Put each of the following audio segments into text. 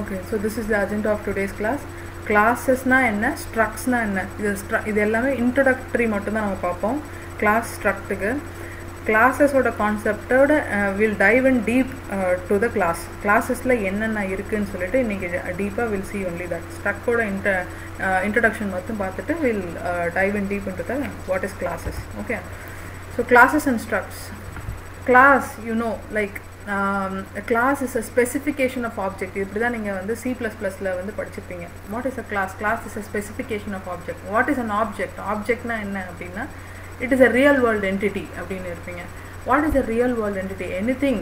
Okay, so this is the agenda of today's class. Classes na enna, structs na enna. இது எல்லாமே introductory மட்டும் தான் நம்ம பார்ப்போம். Class structக்கு classes ஓட கான்செப்டோட will dive in deep to the class. Classesல என்னென்ன இருக்குன்னு சொல்லிட்டு இன்னைக்கு டீப்பா will see only that. Struct ஓட introduction மட்டும் பார்த்துட்டு will dive in deep into the what is classes. Okay, so classes and structs. Class, you know, like a class is a specification of object. இப்படி தான் நீங்கள் வந்து C++ல வந்து படிச்சிருப்பீங்க. What is a class? Class is a specification of object. What is an object? Objectனா என்ன அப்படின்னா it is a real world entity அப்படின்னு இருப்பீங்க. What is a real world entity? Anything.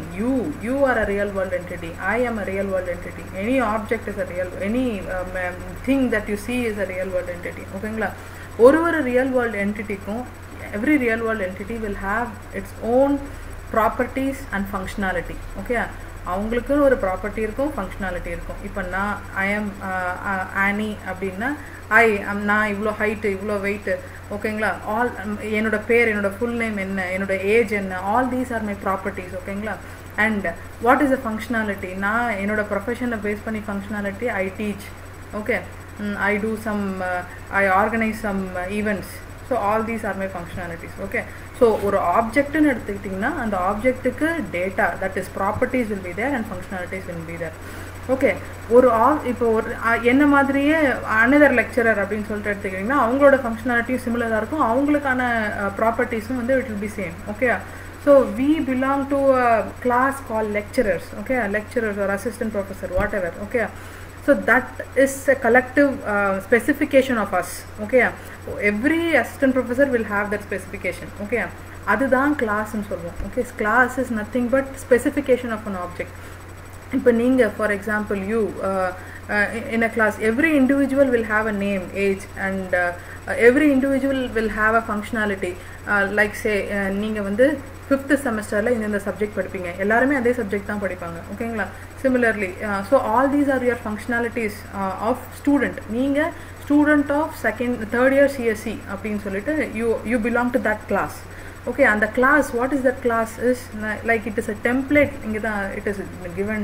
You are a real world entity. I am a real world entity. Any object is a real, any thing that you see is a real world entity. ஓகேங்களா? ஒரு real world entityக்கும் every real world entity will have its own properties and functionality. Okay, அவங்களுக்கு ஒரு property இருக்கும், functionality இருக்கும். இப்போ நான் I am ஆனி அப்படின்னா நான் இவ்வளோ ஹைட்டு, இவ்வளோ வெயிட்டு, ஓகேங்களா, ஆல் என்னோட பேர், என்னோட ஃபுல் நேம் என்ன, என்னோட ஏஜ் என்ன, all these are my properties. ஓகேங்களா, and what is a functionality? நான் என்னோட ப்ரொஃபஷனை பேஸ் பண்ணி functionality I teach. Okay, I do some, I organise some events. So all these are my functionalities. Okay, so ஒரு ஆப்ஜெக்ட்னு எடுத்துக்கிட்டிங்கன்னா அந்த ஆப்ஜெக்ட்டுக்கு data, that is properties will be there and functionalities will be there. Okay, ஒரு இப்போ ஒரு என்ன மாதிரியே அனதர் லெக்சரர் அப்படின்னு சொல்லிட்டு எடுத்துக்கிட்டிங்கன்னா அவங்களோட ஃபங்க்ஷனாலிட்டியும் சிமிலராக இருக்கும், அவங்களுக்கான ப்ராப்பர்ட்டிஸும் வந்து it will be same. Okay, so we belong to a class called lecturers. Okay, lecturers or assistant professor, whatever. Okay, so that is a collective specification of us. Okay, every assistant professor will have that specification. Okay, அதுதான் கிளாஸ்ன்னு சொல்லுவோம். Okay, class is nothing but specification of an object. இப்போ நீங்கள் for example you in a class, every individual will have a name, age, and every individual will have a functionality. Like say நீங்கள் வந்து 5th செமஸ்டரில் இந்த subject படிப்பீங்க, எல்லாருமே அதே subject தான் படிப்பாங்க. ஓகேங்களா, similarly so all these are your functionalities of student. நீங்கள் student of third year CSE அப்படின்னு சொல்லிட்டு you belong to that class. Okay, and the class, what is that class is like it is a template. இங்கே தான் it is given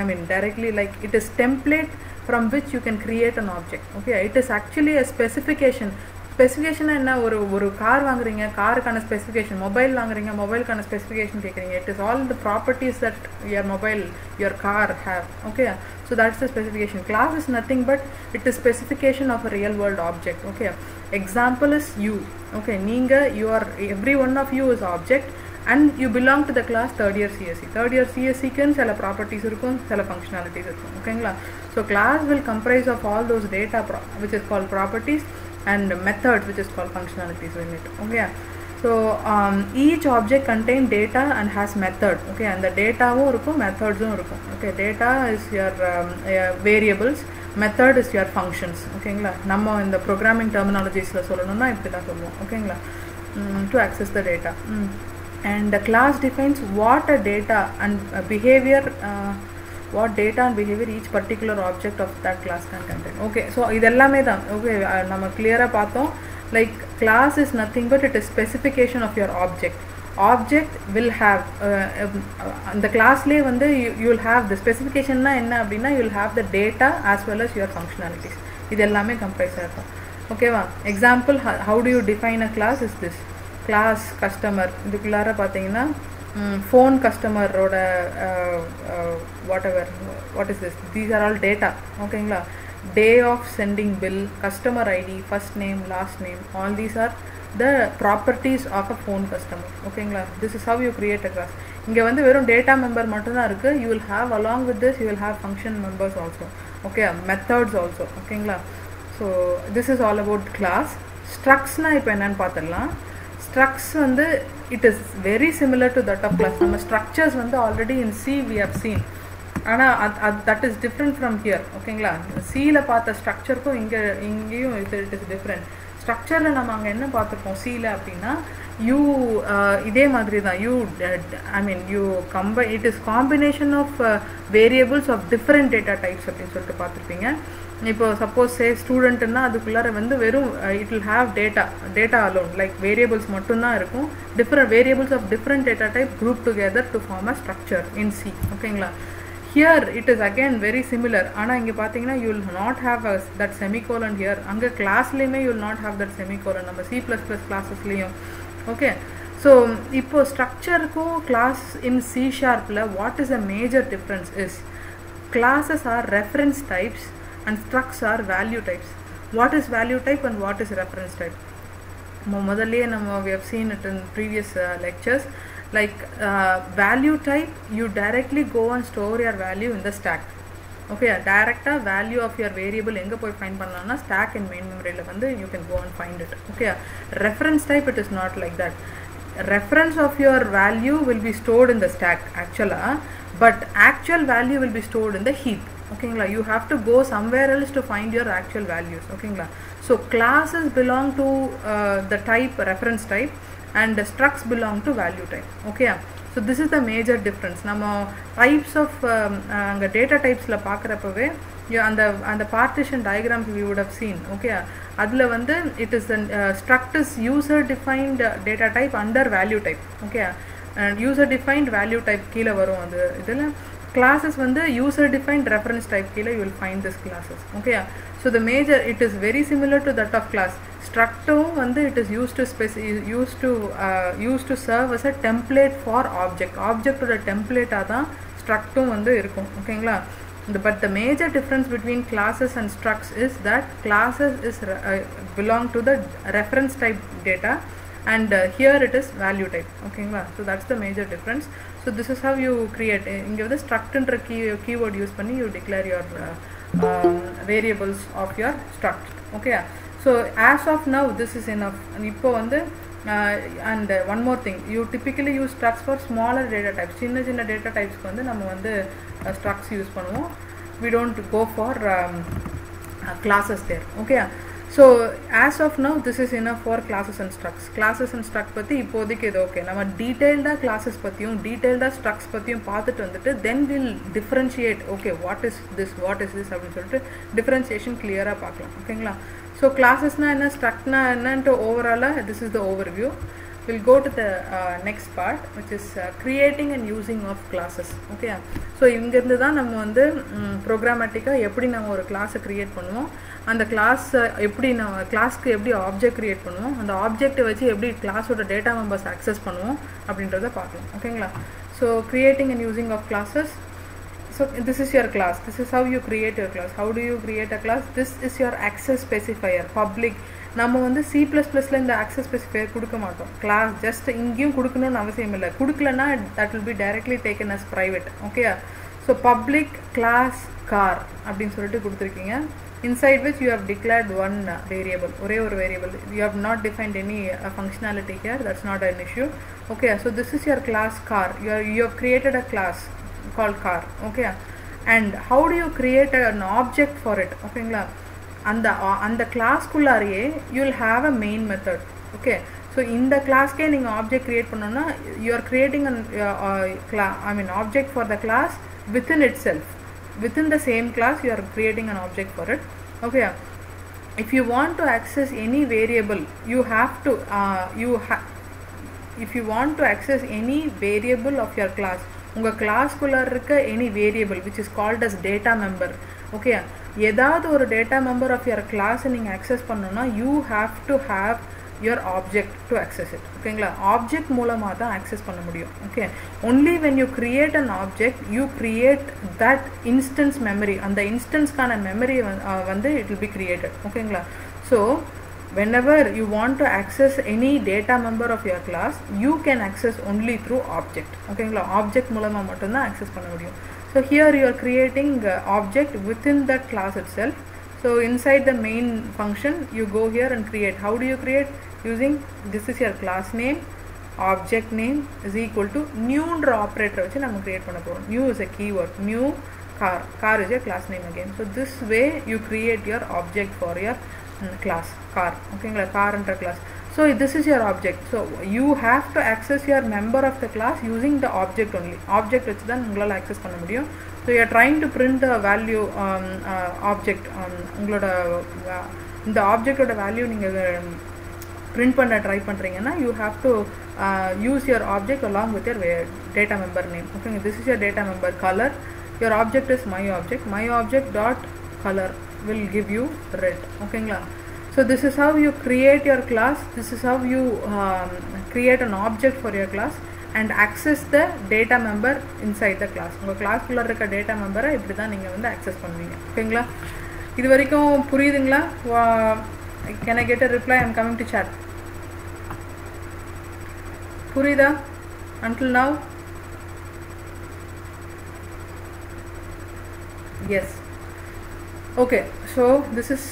I mean directly, like it is template from which you can create an object. Okay, it is actually a specification. ஸ்பெசிஃபிகேஷனாக என்ன? ஒரு car வாங்குறீங்க, காருக்கான specification. Mobile வாங்குறீங்க, மொபைலுக்கான specification கேட்குறீங்க. It is all the properties that your mobile, your car have. Okay, so that's the specification. Class is nothing but it is specification of a real world object. Okay, example is you. Okay, நீங்கள், you are, every one of you is object and you belong to the class third year CSE. Third year CSE க்கு சில properties இருக்கும், சில functionalities இருக்கும். ஓகேங்களா, so class will comprise of all those data which is called properties and method which is called functionalities in it. Okay, so each object contain data and has method. Okay, and the dataவும் இருக்கும், methodsம் இருக்கும். Okay, data is your variables, method is your functions. ஓகேங்களா, நம்ம இந்த programming டெர்மினாலஜிஸில் சொல்லணும்னா இப்படி தான் சொல்லுவோம். ஓகேங்களா, to access the data. And the class defines what a data and behavior, what data and behavior each particular object of that class can contain. Okay, so இதெல்லாமே தான். ஓகே, நம்ம கிளியராக பார்த்தோம். Like class is nothing but it is specification of your object. Object will have அந்த கிளாஸ்லேயே வந்து you will have the specificationனா என்ன அப்படின்னா you will have the data as well as your functionalities. இது எல்லாமே கம்ப்ரைஸாக இருக்கும். ஓகேவா, example, how do you define a class is this. Class customer, இதுக்குள்ளார பார்த்தீங்கன்னா ஃபோன் கஸ்டமரோட what is this, these are all data. ஓகேங்களா, day of sending bill, customer ID, first name, last name, all these are the properties of a phone customer. ஓகேங்களா, this is how you create a class. இங்கே வந்து வெறும் data member மட்டும்தான் இருக்குது. You will have along with this you will have function members also. Okay, methods also. ஓகேங்களா, so this is all about class. ஸ்ட்ரக்ஸ்னால் இப்போ என்னென்னு பார்த்துடலாம். Structs வந்து it is very similar to that of class. நம்ம structures வந்து already in C we have seen, ஆனால் that is different from here. ஓகேங்களா, Cயில் பார்த்த ஸ்ட்ரக்சருக்கும் இங்கேயும் it is different. ஸ்ட்ரக்சரில் நம்ம அங்கே என்ன பார்த்துருப்போம் Cயில் அப்படின்னா இதே மாதிரி தான். it is combination of variables of different data types அப்படின்னு சொல்லிட்டு பார்த்துருப்பீங்க. இப்போ சப்போஸ் சே ஸ்டூடெண்ட்னா அதுக்குள்ளார வந்து வெறும் it will have data alone, like variables மட்டும்தான் இருக்கும். Different variables of different data type group together to form a structure in C. ஓகேங்களா, Here it is again very similar. Ana inge pathina you will not have that semicolon here. Anga class leyme you will not have that semicolon. Nama C++ classes leyum. Okay. So ipo structure ko class in C sharp la what is the major difference is classes are reference types and structs are value types. What is value type and what is reference type? We have seen it in previous lectures. Like value type, you directly go and store your value in the stack. Okay, direct value of your variable enga poi find pannana stack in main memory la vandu you can go and find it. Okay, reference type it is not like that. Reference of your value will be stored in the stack actually, but actual value will be stored in the heap. Okay, you have to go somewhere else to find your actual values. Okay, so classes belong to the type reference type and the structs belong to value type. Okay, so this is the major difference. Nama types of data types la paakrapave and the partition diagrams we would have seen. Okay, adla vandu it is an struct is user defined data type under value type. Okay, and user defined value type keela varum adu idella classes vandu user defined reference type keela you will find this classes. Okay, so the major it is very similar to that of class. Structum vandu it is used to serve as a template for object oda template ah da structum vandu irukum. Okay, but the major difference between classes and structs is that classes is belong to the reference type data and here it is value type. Okay, so that's the major difference. So this is how you create inge the struct என்ற keyword use பண்ணி you declare your variables of your struct. Okay, so as of now this is enough. இப்போ வந்து and one more thing, you typically use structs for smaller data types. சின்ன data types க்கு வந்து நம்ம வந்து structs use பண்ணுவோம். We don't go for classes there. Okay, so as of now this is enough for classes and structs. Classes and struct பத்தி இப்போதைக்கு இது okay. நம்ம டீடைல்டா classes பத்தியும் டீடைல்டா structs பத்தியும் பார்த்துட்டு வந்துட்டு then we'll differentiate. Okay, what is this அப்படினு சொல்லிட்டு differentiation clear-ஆ பார்க்கலாம். ஓகேங்களா? So classes na enna, struct na enna into overall this is the overview. We'll go to the next part which is creating and using of classes. Okay, so inga irundhu da நம்ம வந்து programmatica எப்படி நம்ம ஒரு class create பண்ணுவோம், அந்த class எப்படி நம்ம classக்கு எப்படி object create பண்ணுவோம், அந்த object வச்சு எப்படி class ஓட data members access பண்ணுவோம் அப்படின்றத பார்க்கலாம். ஓகேங்களா? So creating and using of classes. So this is your class. This is how you create your class. How do you create a class? This is your access specifier. Public. நம்ம வந்து C++ ல இந்த access specifier கொடுக்க மாட்டோம். Class just இங்கேயும் கொடுக்கணும்னு அவசியம் இல்லை. கொடுக்கலனா that will be directly taken as private. Okay, so public class car அப்படின்னு சொல்லிட்டு கொடுத்துருக்கீங்க. Inside which you have declared one variable. ஒரே ஒரு variable. You have not defined any functionality here. That's not an issue. Okay, so this is your class car. You have created a class called car. Okay, and how do you create an object for it? Okay, and the class kullariye you will have a main method. Okay, so in the class ke ninga object create pannona you are creating an object for the class within itself. Within the same class you are creating an object for it. Okay, if you want to access any variable you have to if you want to access any variable of your class, உங்கள் கிளாஸ்குள்ளே இருக்க any variable which is called as data member. Okay, ஏதாவது ஒரு data member of your கிளாஸை நீங்கள் access பண்ணணும்னா you have to have your object to access it. ஓகேங்களா? Object மூலமாக தான் அக்சஸ் பண்ண முடியும். Okay, only when you create an object you create that instance memory. அந்த இன்ஸ்டன்ஸ்க்கான மெமரி வந்து இட் வில் பி கிரியேட்டட். ஓகேங்களா? So whenever you want to access any data member of your class you can access only through object. Okay, object மூலமா மட்டும் தான் access பண்ண முடியும். So here you are creating object within that class itself. So inside the main function you go here and create. How do you create? Using this is your class name, object name is equal to new operator வச்சு நம்ம create பண்ண போறோம். New is a keyword. New car is your class name again. So this way you create your object for your class car. Okay, car enter class. So this is your object. So you have to access your member of the class using the object only. Object வச்சு தான் உங்களால் access பண்ண முடியும். So you are trying to print a value object. உங்களோட இந்த ஆப்ஜெக்டோட value நீங்கள் print பண்ண try பண்ணுறீங்கன்னா you have to use your object along with your data member name. Okay, this is your data member color. your object is my object dot color will give you red. Okay, so this is how you create your class. This is how you create an object for your class and access the data member inside the class. உங்க class குள்ள இருக்க data member இப்படி தான் நீங்க வந்து access பண்ணுவீங்க. ஓகேங்களா? இது வரைக்கும் புரியுதுங்களா? Can I get a reply? I'm coming to chat. புரியுதா? Until now? Yes. Okay, so this is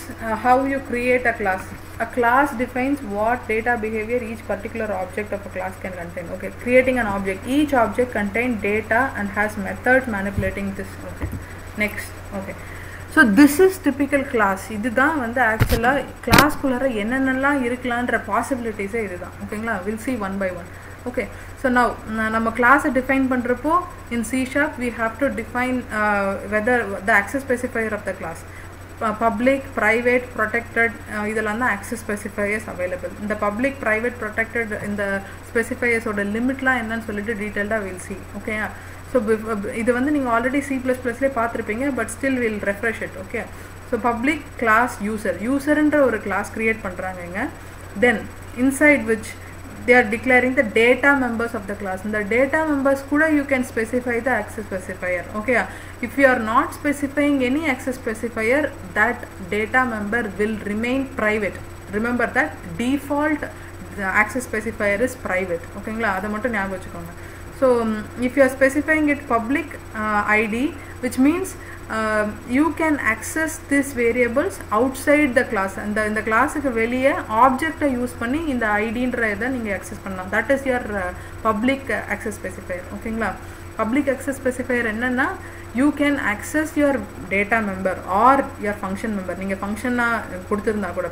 how you create a class. A class defines what data behavior each particular object of a class can contain. Okay, creating an object. Each object contains data and has methods manipulating this. Okay, next. Okay, so this is typical class. இதுதான் வந்து ஆக்சுவலா class குள்ளற என்னென்னலாம் இருக்கலாம்ன்ற பாசிபிலிட்டிஸே இதுதான். ஓகேங்களா? we'll see one by one. Okay, so now நம்ம class define பண்றப்போ in C# we have to define whether the access specifier of the class, public, private, protected, இதெல்லாம் தான் access specifiers available. இந்த public, private, protected இந்த specifiers ஓட லிமிட்லாம் என்னன்னு சொல்லிட்டு டீடைல்டா we'll see. Okay, so இது வந்து நீங்க ஆல்ரெடி C++ ல பார்த்திருப்பீங்க, but still we'll refresh it. Okay, so public class userன்ற ஒரு class create பண்றாங்கங்க. Then inside which they are declaring the data members of the class. In the data members kuda you can specify the access specifier. Okay, if you are not specifying any access specifier, that data member will remain private. Remember that default access specifier is private. Okay, adha mattum nyabagam vechukonga. So if you are specifying it public id, which means you can access these variables outside the class. And in the class ku veliye object use panni inda id ன்ற இத நீங்க access பண்ணலாம். That is your public access specifier. ஓகேங்களா? public access specifier என்னன்னா you can access your data member or your function member. நீங்க ஃபங்க்ஷனா கொடுத்திருந்தா கூட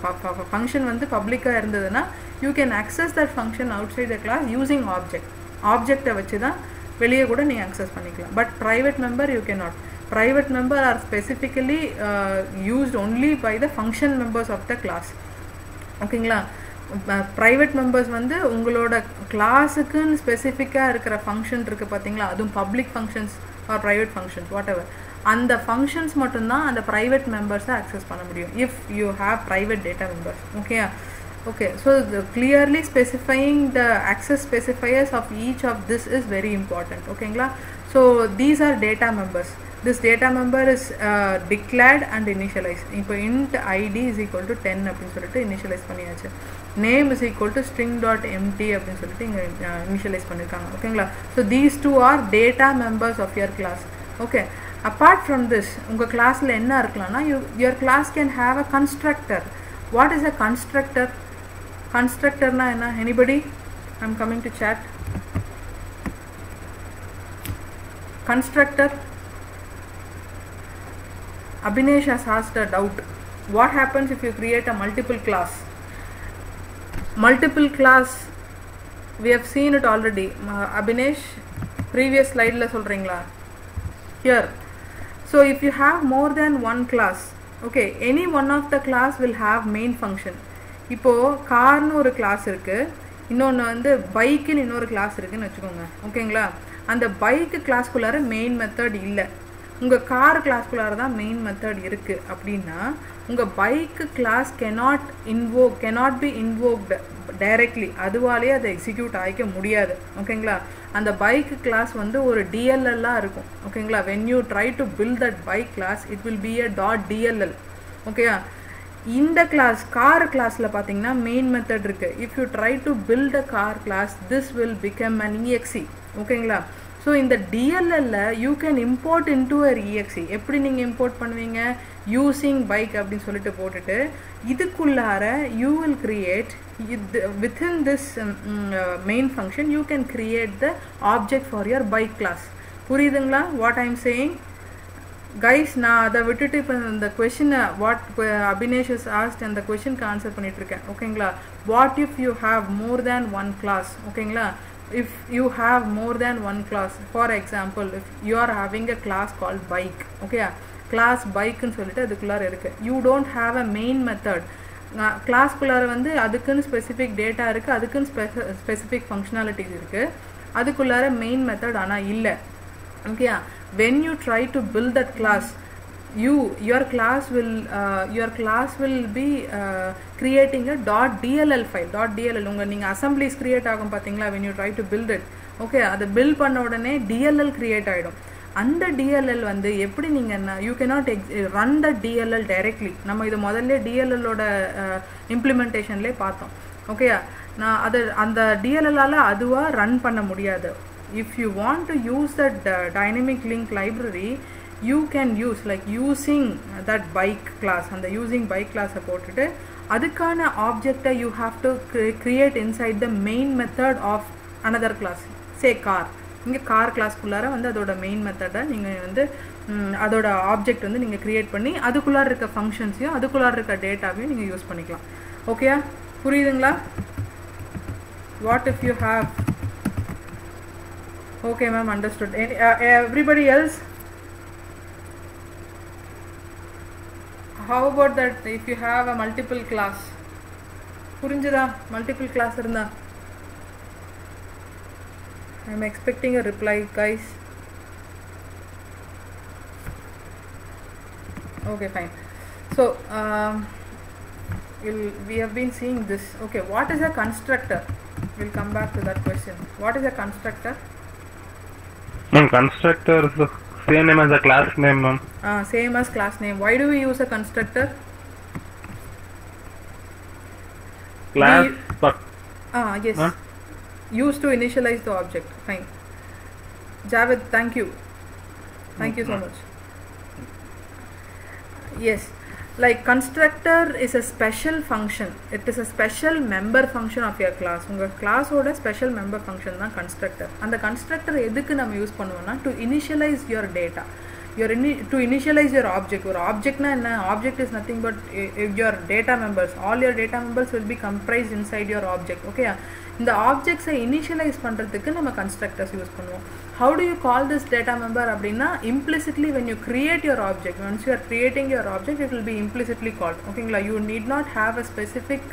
function வந்து பப்ளிக்கா இருந்ததுன்னா you can access that function outside the class using object வச்சு தான் வெளியே கூட நீங்க access பண்ணிக்கலாம். But private member you cannot. Private member are specifically used only by the function members of the class. ஓகேங்களா? private members வந்து உங்களோட கிளாஸுக்கு ஸ்பெசிஃபிக்கா இருக்கிற ஃபங்க்ஷன் இருக்கு பாத்தீங்களா, அதுவும் public functions or private functions whatever, அந்த ஃபங்க்ஷன்ஸ் மட்டும் தான் அந்த பிரைவேட் மெம்பர்ஸை அக்சஸ் பண்ண முடியும் if you have private data members. Okay, so clearly specifying the access specifiers of each of this is very important. Okay, so these are data members. This data member is declared and initialized. இப்போ int id is equal to 10 அப்படினு சொல்லிட்டு initialize பண்ணியாச்சு. name is equal to string.empty அப்படினு சொல்லிட்டு இங்க initialize பண்ணிருக்காங்க. ஓகேங்களா? so these two are data members of your class. okay, apart from this உங்க கிளாஸ்ல என்ன இருக்கலாம்னா your class can have a constructor. what is a constructor? constructor na enna? anybody? I'm coming to chat. constructor, Abhinesh has asked a doubt. What happens if you create a multiple class? Multiple class, we have seen it already. Abhinesh, previous slide la solringla. Here, so if you have more than one class, okay, any one of the class will have main function. இப்போ கார்னு ஒரு class இருக்கு, இன்னொன்று வந்து பைக்குன்னு இன்னொரு class இருக்குன்னு வச்சுக்கோங்க. ஓகேங்களா? அந்த பைக்கு கிளாஸ்குள்ளார மெயின் மெத்தட் இல்லை, உங்கள் கார் கிளாஸ்குள்ளார தான் மெயின் மெத்தட் இருக்குது. அப்படின்னா உங்கள் பைக்கு class cannot be invoked directly, அதுவாலே அதை எக்ஸிக்யூட் ஆகிக்க முடியாது. ஓகேங்களா? அந்த பைக் கிளாஸ் வந்து ஒரு DLL இருக்கும். ஓகேங்களா? when you try to build that bike class it will be a .dll. ஓகேயா? இந்த கிளாஸ் கார் கிளாஸில் பார்த்தீங்கன்னா மெயின் மெத்தட் இருக்குது. If you try to build a car class this will become an EXE. ஓகேங்களா? So இந்த DLL you can import into a EXE. எப்படி நீங்கள் import பண்ணுவீங்க? யூஸிங் பைக் அப்படின்னு சொல்லிட்டு போட்டுட்டு இதுக்குள்ளார you will create within this main function you can create the object for your bike class. புரியுதுங்களா what I am saying? guys, நான் அதை விட்டுட்டு இப்போ இந்த கொஷினை வாட் அபினேஷ் இஸ் ஆஸ்ட் அந்த கொஷினுக்கு ஆன்சர் பண்ணிட்டு இருக்கேன். ஓகேங்களா? What if you have more than one class? ஓகேங்களா? if you have more than one class, for example if you are having a class called bike, okay, class bike ன்னு சொல்லிட்டு அதுக்குள்ளார இருக்கு, you don't have a main method. கிளாஸ்குள்ளார வந்து அதுக்குன்னு specific data இருக்கு, அதுக்குன்னு specific functionalities இருக்கு, அதுக்குள்ளார மெயின் மெத்தட் ஆனால் இல்லை. Okay, when you try to build that class, your class will be creating a .dll file. .dll உங்க நீங்க assemblies create ஆகும் பாத்தீங்களா, when you try to build it, okay, அதை build பண்ண உடனே DLL create ஆயிடும். அந்த DLL வந்து எப்படி நீங்க you cannot run the DLL directly. நம்ம இது முதல்ல DLL ஓட implementationலே பார்த்தோம். ஓகே, நான் அது அந்த DLL ஆல அதுவா ரன் பண்ண முடியாது. If you want to use that dynamic link library, you can use like using that bike class, and the using bike class போட்டுட்டு அதுக்கான ஆப்ஜெக்ட்டை you have to create inside the main method of another class, say car. இங்கே car கிளாஸ்க்குள்ளார வந்து அதோட main மெத்தடை நீங்கள் வந்து அதோட object வந்து நீங்கள் க்ரியேட் பண்ணி அதுக்குள்ளார இருக்க ஃபங்க்ஷன்ஸையும் அதுக்குள்ளார இருக்க டேட்டாவையும் நீங்கள் யூஸ் பண்ணிக்கலாம். ஓகேயா, புரியுதுங்களா? What if you have? Okay ma'am, understood. Everybody else? How about that if you have a multiple class? புரிஞ்சுதா? மல்டிபிள் கிளாஸ் இருந்தா I am expecting a reply, guys. Okay, fine. So we have been seeing this. Okay, what is a constructor? We'll come back to that question. What is a constructor? Constructor is the same name as the class name, ma'am. Same as class name. Why do we use a constructor? Class. Yes. Used to initialize the object. Fine. Javed, thank you. Thank you so much. Yes. Like constructor is a special function. It is a special member function of your class. Unga class oda special member function da constructor. And the constructor edukku nam use பண்ணுவோம்னா to initialize your data. To initialize your object. Your object na enna? Object is nothing but your data members. All your data members will be comprised inside your object. Okay. இந்த ஆப்ஜெக்ட்ஸை initialise பண்ணுறதுக்கு நம்ம constructors use பண்ணுவோம். How to you call this data member அப்படின்னா, implicitly when you create your object, once you are creating your object, it will be implicitly called. ஓகேங்களா? you need not have a specific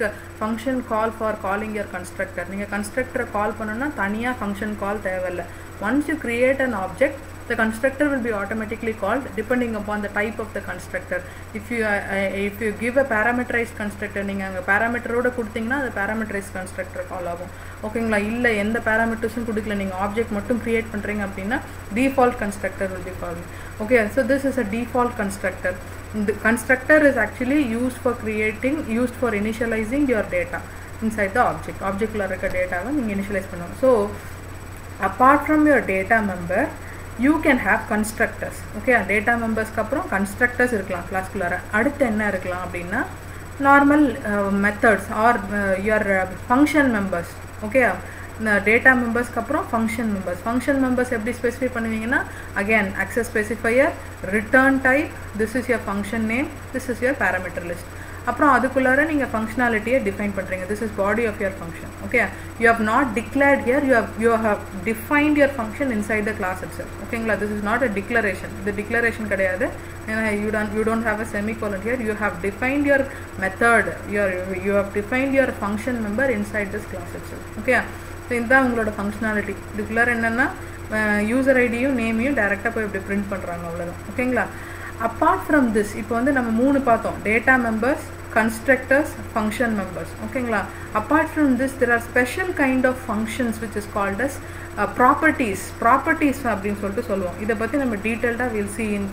function call for calling your constructor. நீங்கள் கன்ஸ்ட்ரக்டரை கால் பண்ணணும்னா தனியாக function கால் தேவையில்லை. once you create an object, the constructor will be automatically called depending upon the type of the constructor. If you give a parameterized constructor, நீங்க அங்க parameterோட கொடுத்தீங்கன்னா அது parameterized constructor கால் ஆகும். ஓகேங்களா? இல்ல எந்த parametersம் கொடுக்கல, நீங்க ஆப்ஜெக்ட் மட்டும் கிரியேட் பண்றீங்க அப்படின்னா default constructor will be called. Okay, so this is a default constructor. The constructor is actually used for initializing your data inside the object. Object la irukka data-வை நீங்க initialize பண்ணுவீங்க. So apart from your data member, you can have constructors. Okay, data members க்கு அப்புறம் constructors இருக்கலாம் கிளாஸ்க்குள்ளார. அடுத்து என்ன இருக்கலாம் அப்படின்னா normal methods or your function members. Okay, data members க்கு அப்புறம் function members எப்படி specify பண்ணுவீங்கன்னா, again access specifier, return type, this is your function name, this is your parameter list. அப்புறம் அதுக்குள்ளார நீங்கள் ஃபங்க்ஷனாலிட்டியை டிஃபைன் பண்ணுறீங்க. This is body of your function. Okay, you have not declared here, you have defined your function inside the class itself. ஓகேங்களா? This is not a declaration. இது declaration கிடையாது. ஏன்னா you don't have a semicolon here. You have defined your method, you have defined your function member inside this class itself. Okay, so இதுதான் உங்களோட functionality. இதுக்குள்ளார என்னென்னா user ஐடியும் நேமையும் டேரெக்டாக போய் இப்படி பிரிண்ட் பண்ணுறாங்க, அவ்வளோதான். ஓகேங்களா? apart from this, இப்போ வந்து நம்ம மூணு பார்த்தோம், data members, constructors, function members. ஓகேங்களா? apart from this, there are special kind of functions which is called as properties அப்படின்னு சொல்லிட்டு சொல்லுவோம். இதை பற்றி நம்ம டீட்டெயில்டாக we'll see in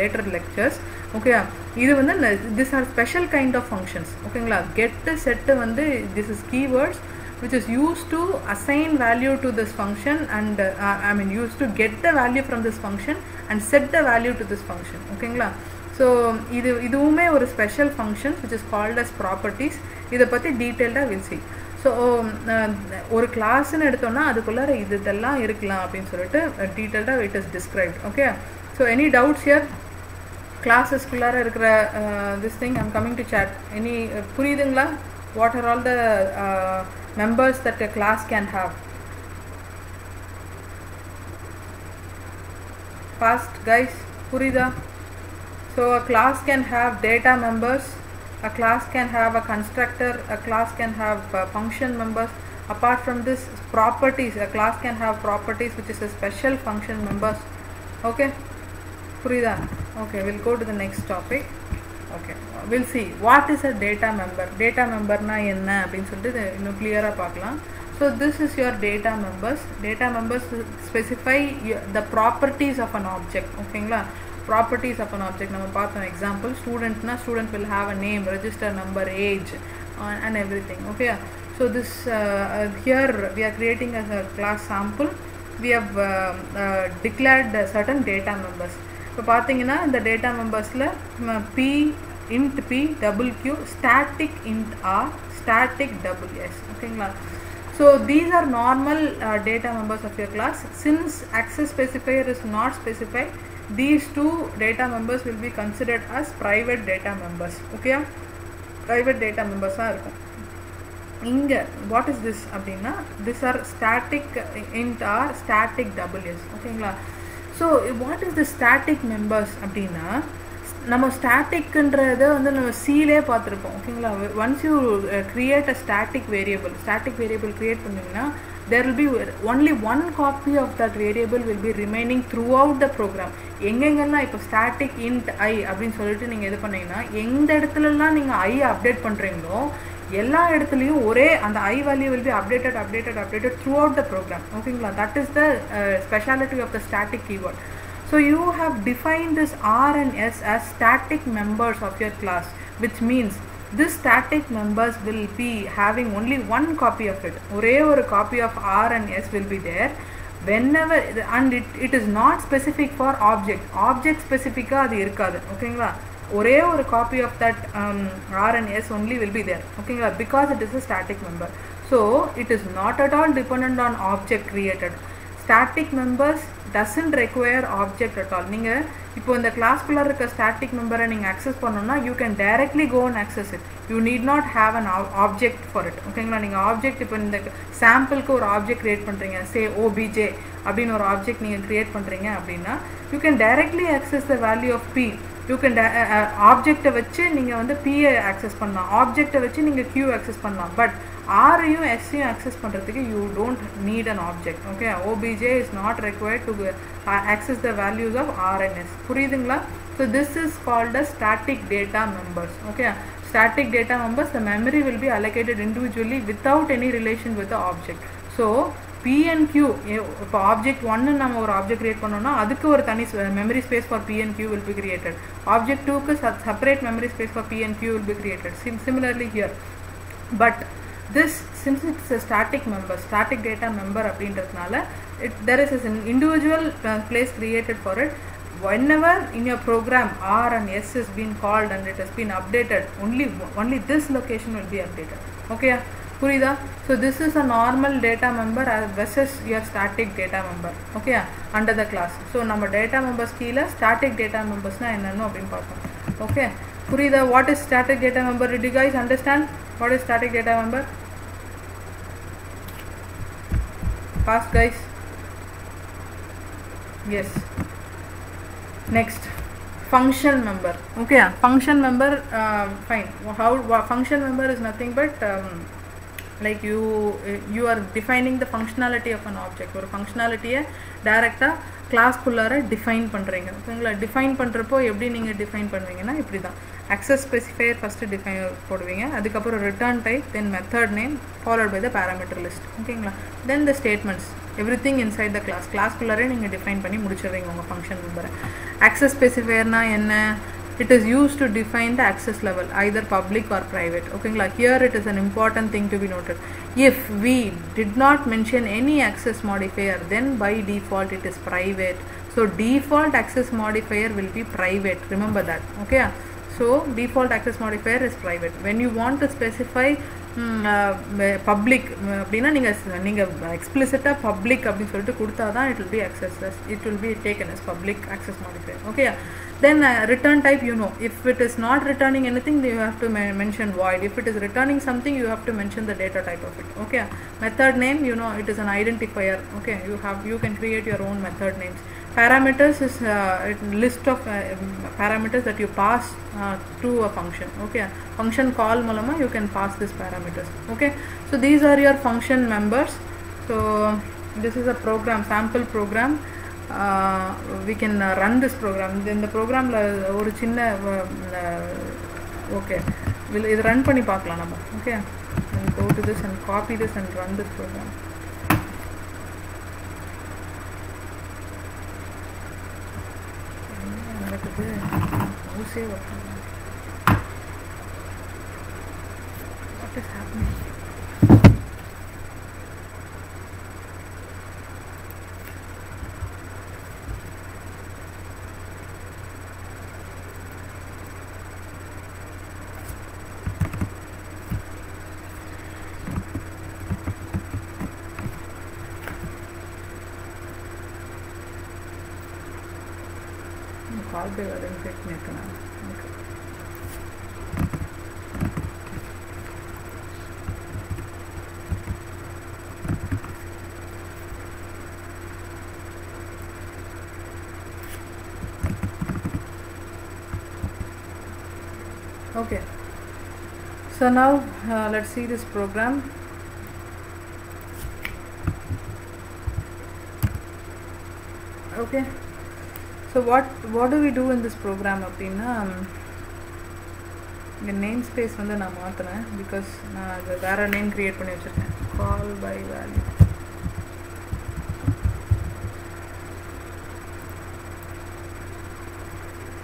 later lectures. Okay, இது வந்து these are special kind of functions. ஓகேங்களா? get set வந்து this is keywords which is used to assign value to this function and used to get the value from this function and set the value to this function. ஓகேங்களா? So இதுவுமே ஒரு special functions which is called as properties. இதை பற்றி டீட்டெயில்டாக we'll see. So ஒரு கிளாஸ்ன்னு எடுத்தோம்னா அதுக்குள்ளார இதெல்லாம் இருக்கலாம் அப்படின்னு சொல்லிட்டு டீட்டெயில்டாக it is described. Okay, so any doubts here? கிளாஸஸ்க்குள்ளார இருக்கிற this thing I'm coming to chat. Any புரியுதுங்களா? What are all the members that a class can have? Fast guys, purida? So a class can have data members, a class can have a constructor, a class can have function members. Apart from this, properties, a class can have properties which is a special function members. Okay. புரியுதா? Okay, we'll go to the next topic. Okay, we'll see what is a data member. Data member na enna அப்படினு சொல்லிட்டு இன்னும் clear-ஆ பார்க்கலாம். So this is your data members. Data members specify the properties of an object. ஓகேங்களா? Properties of an object நம்ம பார்த்தோம். Example, student na student will have a name, register number, age and everything. Okay, so this here we are creating as a class sample. We have declared certain data members. இப்போ பார்த்தீங்கன்னா இந்த data மெம்பர்ஸில் p int p double q static int r static double s. ஓகேங்களா? So these are normal data members of your class. Since access specifier is not specified, these two data members will be considered as private data members. Okay, private data members are இருக்கும். இங்க what is this அப்படின்னா these are static int r static double s. ஓகேங்களா? So what is the static members அப்படின்னா நம்ம ஸ்டாட்டிக்ன்றத வந்து நம்ம சீலே பார்த்துருப்போம். ஓகேங்களா? Once you create a static variable create பண்ணிங்கன்னா there will be only one copy of that variable will be remaining throughout the program. எங்கெங்கெல்லாம் இப்போ static int I அப்படின்னு சொல்லிட்டு நீங்கள் இது பண்ணீங்கன்னா எந்த இடத்துலலாம் நீங்கள் I அப்டேட் பண்ணுறீங்களோ எல்லா இடத்துலையும் ஒரே அந்த I value will be updated throughout the program. ஓகேங்களா? that is the speciality of the static keyword. So you have defined this R and S as static members of your class, which means this static members will be having only one copy of it. ஒரே ஒரு copy of R and S will be there whenever, and it is not specific for object specific அது இருக்காது. ஓகேங்களா? ஒரே ஒரு copy of that R and S only will be there. ஓகேங்களா? because it is a static member. So it is not at all dependent on object created. Static members doesn't require object at all. நீங்கள் இப்போ இந்த கிளாஸ்குள்ளே இருக்க static மெம்பரை நீங்கள் access பண்ணணும்னா you can directly go and access it. You need not have an object for it. ஓகேங்களா? நீங்கள் object இப்போ இந்த சாம்பிளுக்கு ஒரு ஆப்ஜெக்ட் க்ரியேட் பண்ணுறீங்க, say obj அப்படின்னு ஒரு ஆப்ஜெக்ட் நீங்கள் க்ரியேட் பண்ணுறீங்க அப்படின்னா you can directly access the value of p. You can ஆப்ஜெக்டை வச்சு நீங்கள் வந்து p-ஐ ஆக்சஸ் பண்ணலாம், ஆப்ஜெக்டை வச்சு நீங்கள் q ஆக்சஸ் பண்ணலாம். பட் R-ஐயும் S-ஐயும் ஆக்சஸ் பண்ணுறதுக்கு you don't need an object. Okay, obj is not required to access the values of R and S. புரியுதுங்களா? So this is called as static data members. Okay, static data members, the memory will be allocated individually without any relation with the object. So p and q, இப்போ object 1 நம்ம ஒரு object create பண்ணோம்னா அதுக்கு ஒரு தனி memory space for p and q will be created. Object 2க்கு separate memory space for p and q will be created. Similarly here, but this, since it's a static data member அப்படின்றதுனால there is an individual place created for it. Whenever in your program R and S has been called and it has been updated, only this location will be updated. Okay, புரியுதா? So this is a normal data member versus your static data member. Okay, under the class. So நம்ம data members கீழே static data membersனா என்னன்னு அப்படின்னு பார்ப்போம். Okay, புரியுதா? What is static data member? Did you guys understand what is static data member? Fast guys. Yes. Next, function member. Okay, function member, fine. How function member is nothing but like you are defining the functionality of an object. ஒரு functionality-யை டைரெக்டாக கிளாஸ்க்குள்ளார define பண்ணுறீங்க. ஓகேங்களா? Define பண்ணுறப்போ எப்படி நீங்கள் define பண்ணுவீங்கன்னா இப்படி தான். access specifier first define போடுவீங்க, அதுக்கப்புறம் return type, then method name, followed by the parameter list. ஓகேங்களா? Then the statements, everything inside the கிளாஸ்க்குள்ளாரே நீங்கள் டிஃபைன் பண்ணி முடிச்சிடுறீங்க உங்கள் ஃபங்க்ஷன் மெம்பரை. access specifierனா என்ன? It is used to define the access level, either public or private. Okay, here it is an important thing to be noted. If we did not mention any access modifier, then by default it is private. So default access modifier will be private. Remember that. Okay, so default access modifier is private. When you want to specify public அப்படின்னா நீங்கள் எக்ஸ்பிளிசிட்டாக public அப்படின்னு சொல்லிட்டு கொடுத்தா தான் it will be accessed, it will be taken as public access modifier. Okay, then return type, you know, if it is not returning anything, you have to mention void. If it is returning something, you have to mention the data type of it. Okay, method name, you know, it is an identifier. Okay, you can create your own method names. Parameters is a list of parameters that you pass to a function. Okay, function call மூலமா you can pass these parameters. Okay, so these are your function members. So this is a program, sample program. we can run this program. இந்த ப்ரோக்ராமில் ஒரு சின்ன okay இது run பண்ணி பார்க்கலாம் நம்ம. Okay, go to this and copy this and run this program. நடக்குது ஊசே வரணும். What is happening? Call by வரேன்னு கேட்கணும். Okay, so now let's see this program. Okay, so what do we do in this program அப்படின்னா இந்த name space வந்து நான் மாற்றுறேன் because நான் அது வேறு நேம் க்ரியேட் பண்ணி வச்சுருக்கேன். Call by value.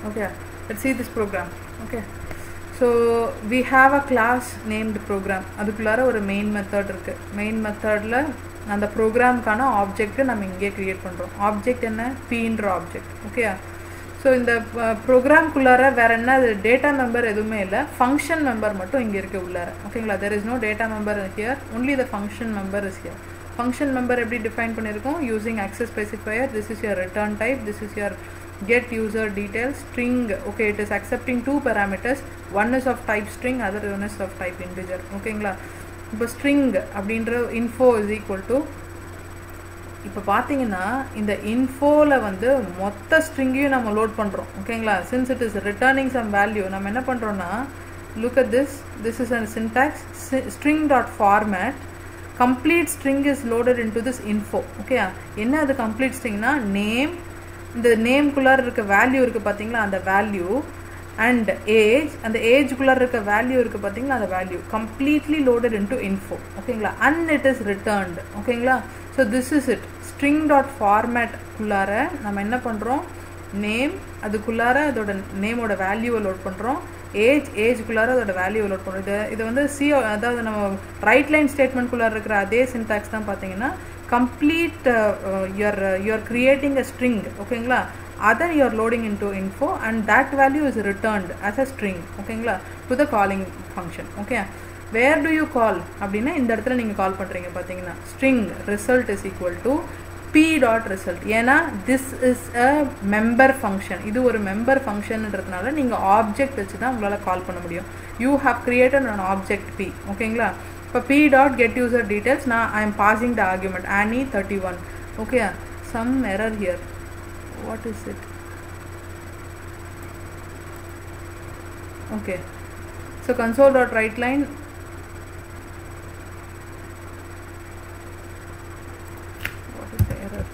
Okay, let's see this program. Okay, so we have a class named program. அதுக்குள்ளார ஒரு மெயின் மெத்தட் இருக்குது. மெயின் மெத்தடில் அந்த ப்ரோக்ராம்க்கான ஆப்ஜெக்ட்டு நம்ம இங்கே க்ரியேட் பண்ணுறோம். ஆப்ஜெக்ட் என்ன? பீன்ற ஆப்ஜெக்ட். ஓகே, ஸோ இந்த ப்ரோக்ராம்குள்ளார வேறு என்ன டேட்டா மெம்பர் எதுவுமே இல்லை, ஃபங்க்ஷன் மெம்பர் மட்டும் இங்கே இருக்குது உள்ளார. ஓகேங்களா, there is no data member here, only the function member is here. Function member எப்படி டிஃபைன் பண்ணியிருக்கோம்? Using access specifier. This is your return type. This is your get user details string. Okay, it is accepting two parameters. One is of type string, other one is of type integer. ஓகேங்களா, இப்போ string அப்படின்ற info is equal to, இப்போ பார்த்தீங்கன்னா இந்த இன்ஃபோவில் வந்து மொத்த ஸ்ட்ரிங்கையும் நம்ம load பண்ணுறோம். ஓகேங்களா, since it is returning some value, நம்ம என்ன பண்ணுறோன்னா, look at this is a syntax, string dot format, complete string is loaded into this info. Okay, என்ன அது கம்ப்ளீட் ஸ்ட்ரிங்னா நேம், இந்த நேம்குள்ளார இருக்க வேல்யூ இருக்குது பார்த்தீங்களா, அந்த வேல்யூ அண்ட் ஏஜ், அந்த ஏஜ்குள்ளார இருக்க வேல்யூ இருக்குது பார்த்தீங்களா, அந்த value completely loaded into info. ஓகேங்களா, அண்ட் இட் இஸ் ரிட்டர்ன்டு. ஓகேங்களா, so this is it. String dot ஃபார்மேட்குள்ளார நம்ம என்ன பண்ணுறோம், நேம், அதுக்குள்ளார அதோட நேமோட வேல்யூவை லோட் பண்ணுறோம், ஏஜ்குள்ளார அதோட வேல்யூவை லோட் பண்ணுறோம். இது வந்து அதாவது நம்ம ரைட் லைன் ஸ்டேட்மெண்ட்குள்ளார இருக்கிற அதே சின்டாக்ஸ் தான் பார்த்தீங்கன்னா complete you're creating a string. ஓகேங்களா, other you're loading into info and that value is returned as a string. ஓகேங்களா, to the calling function. Okay, where do you call அப்படின்னா இந்த இடத்துல நீங்கள் கால் பண்ணுறீங்க பார்த்தீங்கன்னா string result is equal to p dot result. ஏன்னா this is a member function, இது ஒரு member functionன்றதுனால நீங்கள் ஆப்ஜெக்ட் வச்சு தான் உங்களால் கால் பண்ண முடியும். you have created an object p. ஓகேங்களா, இப்போ p dot get user details, now I am passing the argument Annie 31. okay, some error here, what is it? Okay, so console dot write line, what is the error?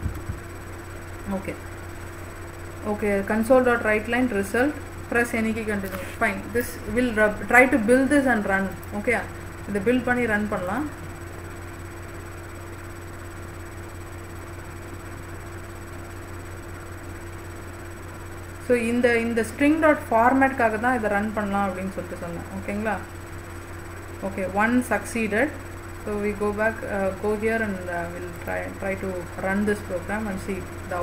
Okay, console dot write line result, press any key, continue. Fine, this will try to build this and run. okay, இதை build பண்ணி run பண்ணலாம். So இந்த string dot ஃபார்மேட்காக தான் இதை run பண்ணலாம் அப்படின்னு சொல்லிட்டு சொன்னேன். ஓகேங்களா, okay, one succeeded. So we go back, go here and will try to run this program and see the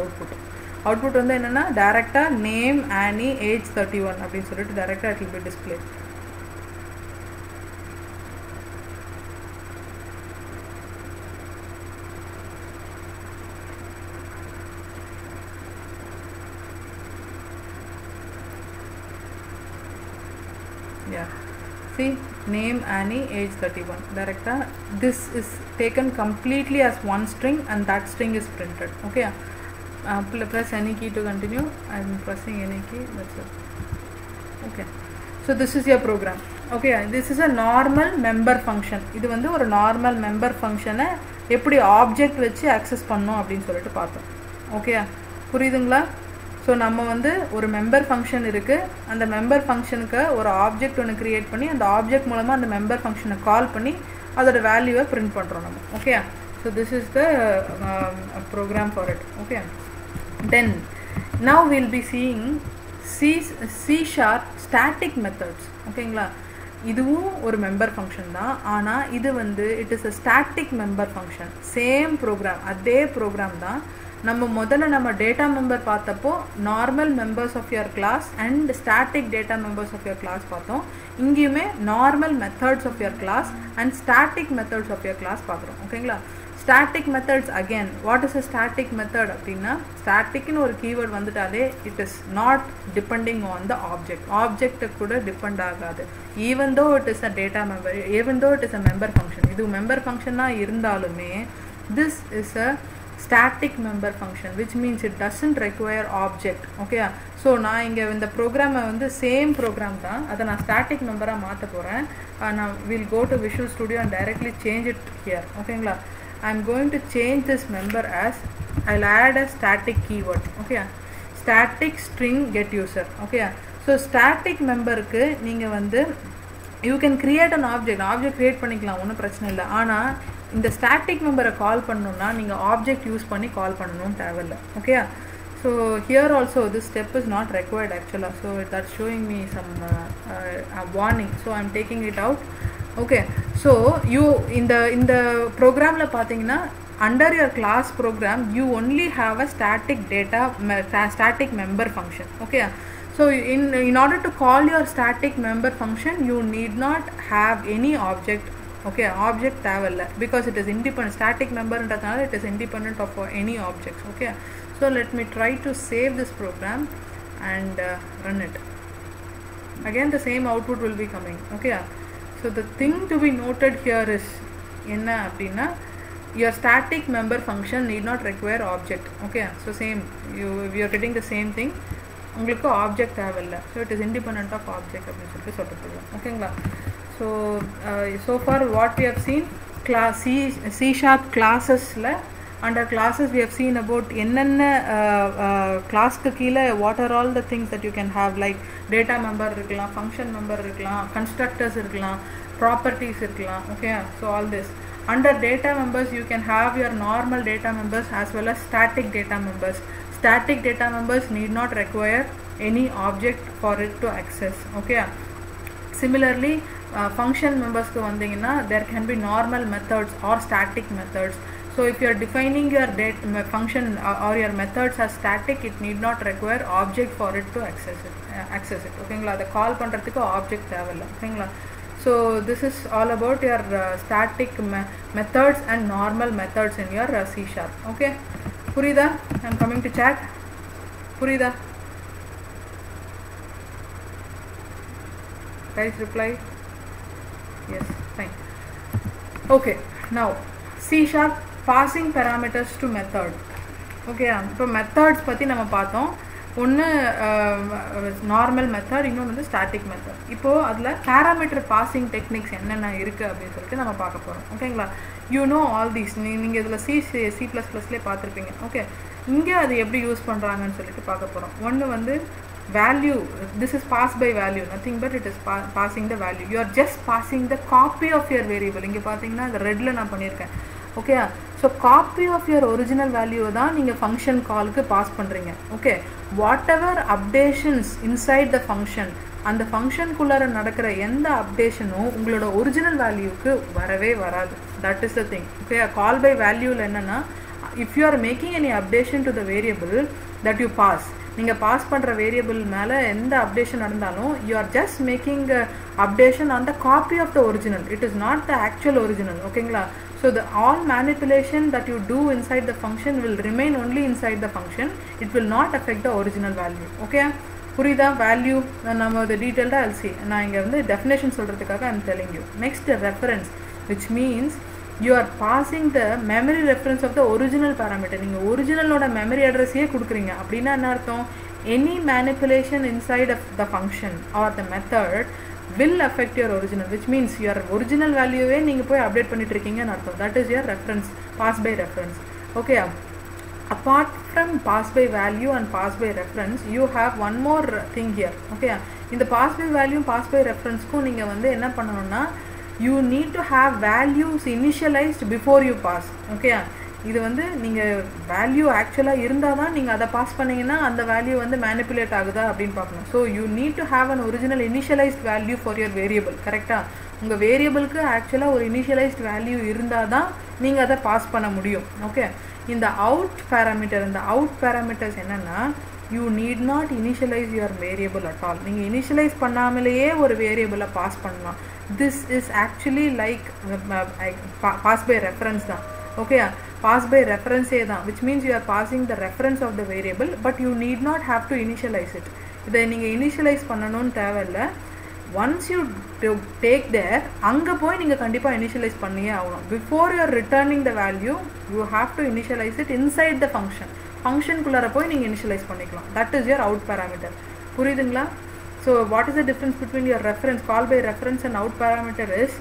output வந்து என்னென்னா டேரெக்டாக நேம் ஆனி ஏஜ் 31 அப்படின்னு சொல்லிட்டு டேரெக்டாக it will be display. Yeah, see, name Annie, age 31. Directa, this is taken completely as one string and that string is printed. Okay, press any key to continue. I am pressing any key, that's it. Okay, so this is your program. Okay, this is a normal member function. இது வந்து ஒரு normal member ஃபங்க்ஷனை எப்படி object வச்சு access பண்ணோம் அப்படின்னு சொல்லிட்டு பார்த்தோம். ஓகே, புரியுதுங்களா? ஸோ நம்ம வந்து ஒரு மெம்பர் ஃபங்க்ஷன் இருக்குது, அந்த மெம்பர் ஃபங்க்ஷனுக்கு ஒரு ஆப்ஜெக்ட் ஒன்று க்ரியேட் பண்ணி அந்த ஆப்ஜெக்ட் மூலமாக அந்த மெம்பர் ஃபங்க்ஷனை கால் பண்ணி அதோட வேல்யூவை பிரிண்ட் பண்ணுறோம் நம்ம. Okay, so this is the program for it. Okay, then now we'll be seeing C# static methods. ஓகேங்களா? இதுவும் ஒரு மெம்பர் ஃபங்க்ஷன் தான், ஆனால் இது வந்து it is a static member function. Same program, அதே ப்ரோக்ராம் தான். நம்ம டேட்டா மெம்பர் பார்த்தப்போ normal members of your class and static data members of your class பார்த்தோம். இங்கேயுமே normal methods of your class and static methods of your class பார்க்குறோம். ஓகேங்களா? Static methods again, what is a static method அப்படின்னா, ஸ்டாட்டிக்னு ஒரு keyword வந்துட்டாலே it is not depending on the ஆப்ஜெக்டை கூட டிபெண்ட் ஆகாது. Even though it is a data member, even though it is a member function, இது மெம்பர் ஃபங்க்ஷனாக இருந்தாலுமே this is a static member function, which means it doesn't require object. Okay, so நான் இங்கே இந்த ப்ரோக்ராமை வந்து சேம் ப்ரோக்ராம் தான், அதை நான் ஸ்டாட்டிக் மெம்பராக மாற்ற போகிறேன். நான் will go to visual studio and directly change it here. ஓகேங்களா? I'm going to change this member as I'll add a static keyword. Okay, static string get user. Okay, so static member க்கு நீங்க வந்து you can create an object create பண்ணிக்கலாம், ஒன்றும் பிரச்சனை இல்லை. ஆனால் இந்த static member கால் பண்ணணும்னா நீங்கள் ஆப்ஜெக்ட் யூஸ் பண்ணி கால் பண்ணணும்னு தேவையில்லை. Okay, so here also this step is not required actually, so that's showing me some warning, so I'm taking it out. Okay, so you in the program la pathina under your class program you only have a static member function. Okay, so in order to call your static member function you need not have any object. Okay, object thavilla because it is independent, static member and it is independent of any objects. Okay, so let me try to save this program and run it. Again the same output will be coming. Okay, so the thing to be noted here is enna appadina your static member function need not require object. Okay, so same we are getting the same thing, ungalku object thavilla, so it is independent of object appdi solli solradhu. okayla, so far what we have seen, class C# classes la under classes we have seen about என்னென்ன கிளாஸ்க்கு கீழே what are all the things that you can have, like data member இருக்கலாம், function member இருக்கலாம், constructors இருக்கலாம், properties இருக்கலாம். Okay, so all this under data members you can have your normal data members as well as static data members. Static data members need not require any object for it to access. Okay, similarly function members ku vandinga there can be normal methods or static methods. So if you are defining your function or your methods as static, it need not require object for it to access it. ஓகேங்களா? அதை கால் பண்ணுறதுக்கு object தேவையில்லை. ஓகேங்களா? So this is all about your static methods and normal methods in your C#. Okay, புரியுதா? I'm coming to chat. புரியுதா? Guys reply yes, fine. Okay, now C# passing parameters to method. Okay, இப்போ methods பற்றி நம்ம பார்த்தோம். ஒன்று normal method, இன்னொன்று வந்து static method. இப்போது அதில் பேராமீட்டர் பாசிங் டெக்னிக்ஸ் என்னென்ன இருக்குது அப்படின்னு சொல்லிட்டு நம்ம பார்க்க போகிறோம். ஓகேங்களா? யூ நோ ஆல் தீஸ், நீங்கள் இதில் C++லேயே பார்த்துருப்பீங்க. ஓகே, இங்கே அது எப்படி யூஸ் பண்ணுறாங்கன்னு சொல்லிட்டு பார்க்க போகிறோம். ஒன்று வந்து value, this is passed by value, nothing but it is passing the value. You are just passing the copy of your variable. இங்கே பார்த்தீங்கன்னா இந்த ரெட்டில் நான் பண்ணியிருக்கேன். Okay, so copy of your original வேல்யூவை தான் நீங்கள் ஃபங்க்ஷன் காலுக்கு பாஸ் பண்ணுறீங்க. Okay, whatever updations inside the function, அந்த ஃபங்க்ஷனுக்குள்ளார நடக்கிற எந்த அப்டேஷனும் உங்களோட ஒரிஜினல் வேல்யூக்கு வரவே வராது. That is the thing. Okay, call by வேல்யூவில் என்னென்னா, if you are making any updation to the variable that you pass, நீங்கள் பாஸ் பண்ணுற வேரியபிள் மேலே எந்த அப்டேஷன் நடந்தாலும் you are just making updation on the copy of the original. It is not the actual original. ஓகேங்களா? So the all manipulation that you do inside the function will remain only inside the function. It will not affect the original value. Okay, புரியுதா? Value நம்ம the detailed I'll see. நான் இங்கே வந்து definition சொல்கிறதுக்காக I'm telling you. Next, reference, which means you are passing the memory reference of the original parameter. நீங்கள் ஒரிஜினலோட memory அட்ரஸையே கொடுக்குறீங்க. அப்படின்னா என்ன அர்த்தம்? Any manipulation inside of the function or the method will affect your original, which means your original value-வே நீங்கள் போய் update பண்ணிட்டு இருக்கீங்கன்னு அர்த்தம். That is your reference, pass by reference. Okay, apart from pass by value and pass by reference, you have one more thing here. Okay, இந்த pass by value pass by reference க்கு நீங்க வந்து என்ன பண்ணனும்னா you need to have values initialized before you pass. Okay, இது வந்து நீங்க value ஆக்சுவலா இருந்தா தான் நீங்க அதை பாஸ் பண்ணீங்கன்னா அந்த வேல்யூ வந்து மேனிபுலேட் ஆகுதா அப்படின்னு பார்க்கணும். So you need to have an original initialised value for your variable. கரெக்டா? உங்க வேரியபிளுக்கு ஆக்சுவலா ஒரு இனிஷியலைஸ்ட் வேல்யூ இருந்தால் தான் நீங்க அதை பாஸ் பண்ண முடியும். ஓகே, இந்த அவுட் பேராமீட்டர், இந்த அவுட் பேராமீட்டர்ஸ் என்னன்னா you need not initialise your variable at all. நீங்கள் இனிஷியலைஸ் பண்ணாமலேயே ஒரு வேரியபிளை பாஸ் பண்ணலாம். This is actually like pass by reference தான். ஓகே, pass by reference தான், which means you are passing the reference of the variable, but you need not have to initialize it. இதை நீங்கள் initialise பண்ணணும்னு தேவையில்லை. Once you take their, அங்கே போய் நீங்கள் கண்டிப்பாக இனிஷியலைஸ் பண்ணியே ஆகணும். Before you are returning the value you have to initialise it inside the function. ஃபங்க்ஷனுக்குள்ளார போய் நீங்கள் இனிஷியலைஸ் பண்ணிக்கலாம். That is your out parameter. புரியுதுங்களா? So what is the difference between your reference, call by reference and out parameter is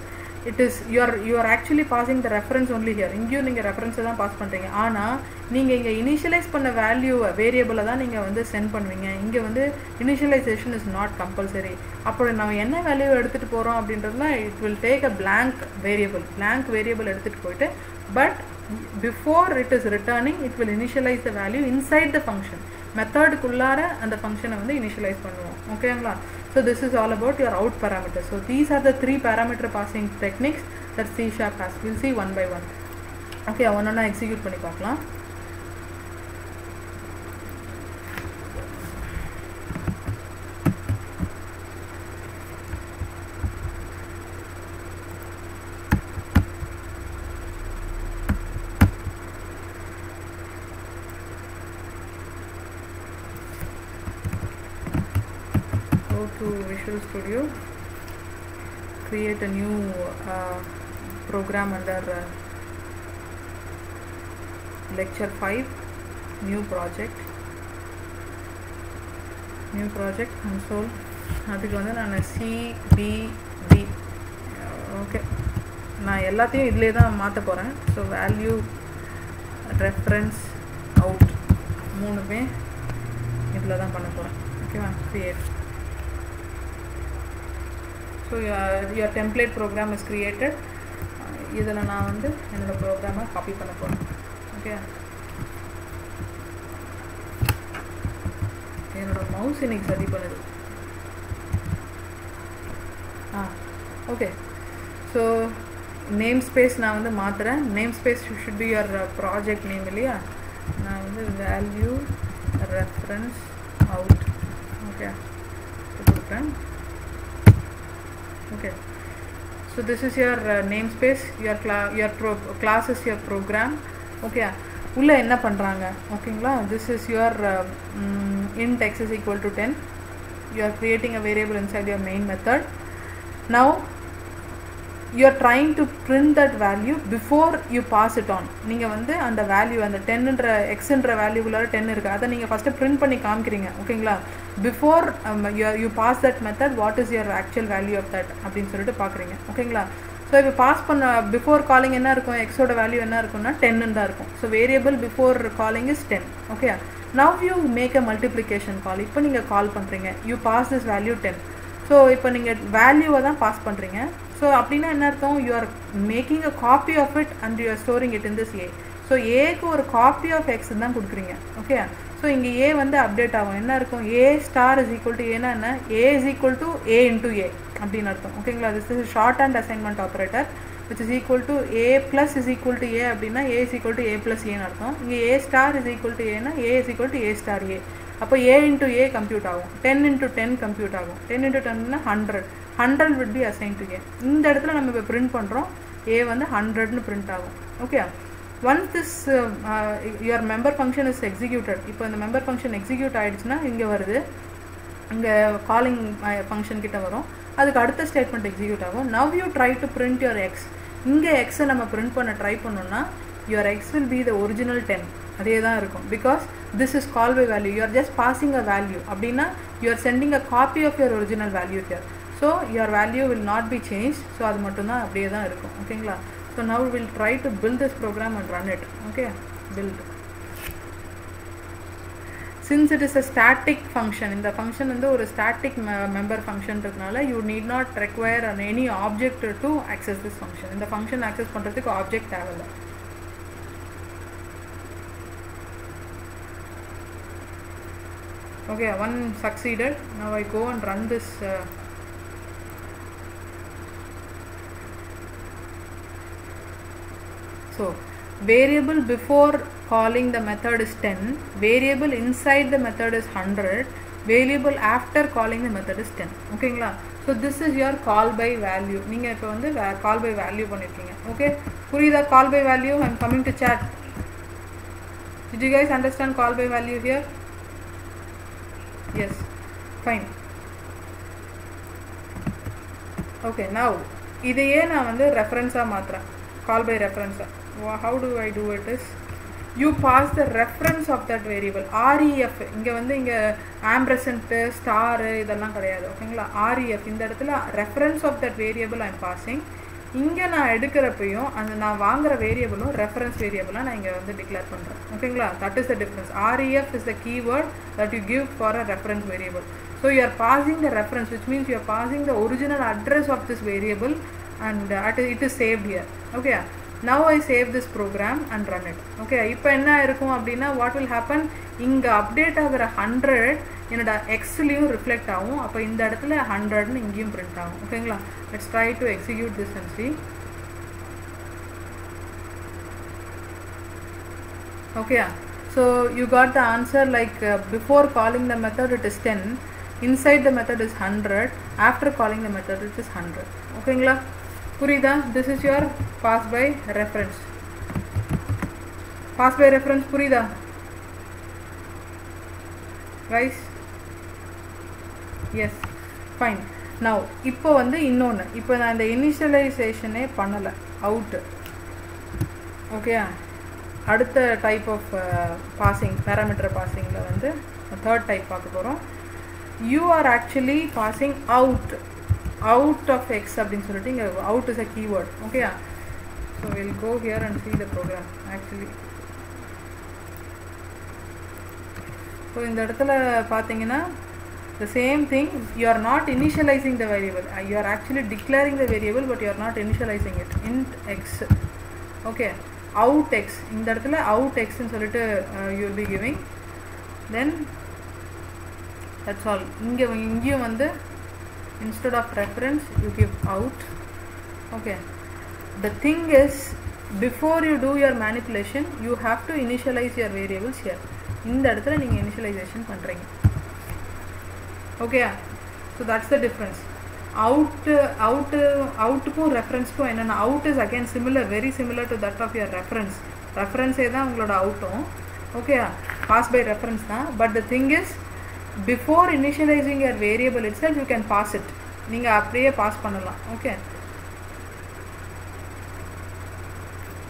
it is you are actually passing the reference only here. இங்கேயும் நீங்கள் ரெஃபரன்ஸை தான் pass பண்ணுறீங்க. ஆனால் நீங்கள் இங்கே initialise பண்ண value வேரியபிளை தான் நீங்கள் வந்து சென்ட் பண்ணுவீங்க. இங்கே வந்து இனிஷியலைசேஷன் இஸ் நாட் கம்பல்சரி. அப்போ நம்ம என்ன வேல்யூ எடுத்துகிட்டு போகிறோம் அப்படின்றதுலாம் it will take a blank variable எடுத்துகிட்டு போயிட்டு, but before it is returning it will initialise the value inside the function. மெத்தடுக்குள்ளார அந்த ஃபங்க்ஷனை வந்து இனிஷியலைஸ் பண்ணுவோம். ஓகேங்களா? So this is all about your out parameters. So these are the 3 parameter passing techniques that C# has. We'll see one by one. Okay, ஒன்னொன்னா execute பண்ணி பார்க்கலாம். To Visual Studio, create a new program under lecture 5, new project console. அதுக்கு வந்து நான் CBD, okay, நான் எல்லாத்தையும் இதிலே தான் மாற்ற போகிறேன். ஸோ வேல்யூ, ரெஃபரன்ஸ், அவுட் மூணுமே இதில் தான் பண்ண போகிறேன். ஓகேவா? create. So your template program is created. இதில் நான் வந்து என்னோடய ப்ரோக்ராமை காப்பி பண்ண போகிறேன். ஓகே, என்னோடய மவுஸ் இன்னைக்கு சரி பண்ணுது. ஓகே, ஸோ நேம் ஸ்பேஸ் நான் வந்து மாற்றுறேன். Namespace should be your project name இல்லையா? நான் வந்து வேல்யூ, ரெஃபரன்ஸ், அவுட் ஓகே கொடுக்குறேன். Okay, so this is your namespace, your class is your program. Okay, உள்ள என்ன பண்றாங்க? ஓகேங்களா? This is your int x is equal to 10. You are creating a variable inside your main method. Now you are trying to print that value before you pass it on. நீங்க வந்து அந்த value, அந்த 10 ன்ற x ன்ற வேல்யூக்குள்ள 10 இருக்கு, அதை நீங்க first print பண்ணி காமிக்கிறீங்க. ஓகேங்களா? before you pass that method, what is your actual value of that அப்படின்னு சொல்லிட்டு பார்க்குறீங்க. ஓகேங்களா? ஸோ இப்போ பாஸ் பண்ண பிஃபோர் காலிங் என்ன இருக்கும்? எக்ஸோட வேல்யூ என்ன இருக்கும்னா 10 தான் இருக்கும். So variable before calling is 10. Okay, now you make a multiplication call. இப்போ நீங்கள் கால் பண்ணுறீங்க, you pass this value 10. So இப்போ நீங்கள் வேல்யூவை தான் பாஸ் பண்ணுறீங்க. ஸோ அப்படின்னா என்ன அர்த்தம்? You are making a copy of it and you are storing it in this A. So ஏக்கு ஒரு காப்பி ஆஃப் எக்ஸ் தான் கொடுக்குறீங்க. ஓகே, ஸோ இங்கே ஏ வந்து அப்டேட் ஆகும். என்ன இருக்கும்? A star is equal to ஏன்னா என்ன? A is equal to A into A அப்படின்னு அர்த்தம். ஓகேங்களா? This is shorthand assignment operator which is equal to A plus is equal to A அப்படின்னா A is equal to A plus ஏன்னு அர்த்தம். இங்கே A star is equal to ஏன்னா A is equal to A star A. அப்போ A into A compute ஆகும். 10 into 10 compute ஆகும். 10 into 10னா 100 would be assigned to A. இந்த இடத்துல நம்ம இப்போ பிரிண்ட் பண்ணுறோம், ஏ வந்து 100ன்னு பிரிண்ட் ஆகும். Okay, once this your member function is executed, இப்போ இந்த member function execute ஆயிடுச்சுன்னா இங்கே வருது, இங்கே காலிங் ஃபங்க்ஷன் கிட்ட வரும், அதுக்கு அடுத்த ஸ்டேட்மெண்ட் எக்ஸிக்யூட் ஆகும். now you try to print your x. இங்கே எக்ஸை நம்ம பிரிண்ட் பண்ண ட்ரை பண்ணோம்னா your x will be the original 10. அதே தான் இருக்கும். because this is call by value, you are just passing a value. அப்படின்னா you are sending a copy of your original value here. so your value will not be changed. so அது மட்டும்தான் அப்படியே தான் இருக்கும். ஓகேங்களா? so now we will try to build this program and run it. okay, build. since it is a static function, இந்த function வந்து ஒரு static member function இருக்கனால you need not require any object to access this function. இந்த function access பண்றதுக்கு object தேவையில்லை. Okay, one succeeded. Now I go and run this. So variable before calling the method is 10, variable inside the method is 100, variable after calling the method is 10. Okay, so this is your call by value. நீங்க இப்போ வந்து call by value பண்ணிருக்கீங்க. Okay, புரியுதா call by value? I'm coming to chat. Did you guys understand call by value here? Yes, fine. Okay, now இதையே நான் வந்து ரெஃபரன்ஸாக மாற்றுறேன், கால் by ரெஃபரன்ஸாக. How do I do it is, you pass the reference of that variable, ref. இங்கே வந்து இங்கே ஆம்பர்சன்ட்டு star இதெல்லாம் கிடையாது. ஓகேங்களா, ref இந்த இடத்துல reference of that variable I'm passing. இங்கே நான் எடுக்கிறப்பையும் அந்த நான் வாங்குகிற வேரியபிளும் ரெஃபரன்ஸ் வேரியபிளாக நான் இங்கே வந்து டிக்ளேர் பண்ணுறேன். ஓகேங்களா, that is the difference. ref is the keyword that you give for a reference variable. So you are passing the reference, which means you are passing the original address of this variable, and it is saved here. Okay, now I save this program and run it. Okay, இப்போ என்ன இருக்கும் அப்படின்னா, what will happen, இங்கே update ஆகிற 100 என்னோட எக்ஸ்லையும் reflect ஆகும். அப்போ இந்த இடத்துல 100ன்னு இங்கேயும் பிரிண்ட் ஆகும். ஓகேங்களா, let's try to execute this and see. Okay, so you got the answer like before calling the method it is 10, inside the method is 100, after calling the method it is 100. ஓகேங்களா, புரியுதா? This is your pass by reference. Pass by reference புரியுதா guys? Yes, fine. Now இப்போ வந்து இன்னொன்று, இப்போ நான் இந்த இனிஷியலைசேஷனே பண்ணலை, அவுட்டு. ஓகே, அடுத்த டைப் ஆஃப் பாசிங், பேராமீட்டர் பாசிங்கில் வந்து தேர்ட் டைப் பார்க்க போகிறோம். You are actually passing out of x அப்படின்னு சொல்லிட்டு இங்கே out is a keyword. Okay, so we'll go here and see the program actually. So இந்த இடத்துல பார்த்தீங்கன்னா the same thing, you are not initializing the variable, you are actually declaring the variable but you are not initializing it. Int x. Okay, out x, இந்த இடத்துல out x ன்னு சொல்லிட்டு you will be giving, then that's all. இங்கேயும் வந்து instead of reference you give out. Okay, the thing is, before you do your manipulation you have to initialize your variables here. இந்த இடத்துல நீங்கள் initialization பண்ணுறீங்க. Okay, so that's the difference. Outக்கும் ரெஃபரன்ஸ்க்கும் என்னென்னா, out is again similar, very similar to that of your reference. ரெஃபரன்ஸே தான் உங்களோட அவுட்டும். Okay, pass by reference தான். But the thing is, before initializing your variable itself you can pass it. நீங்கள் அப்படியே pass பண்ணலாம். Okay,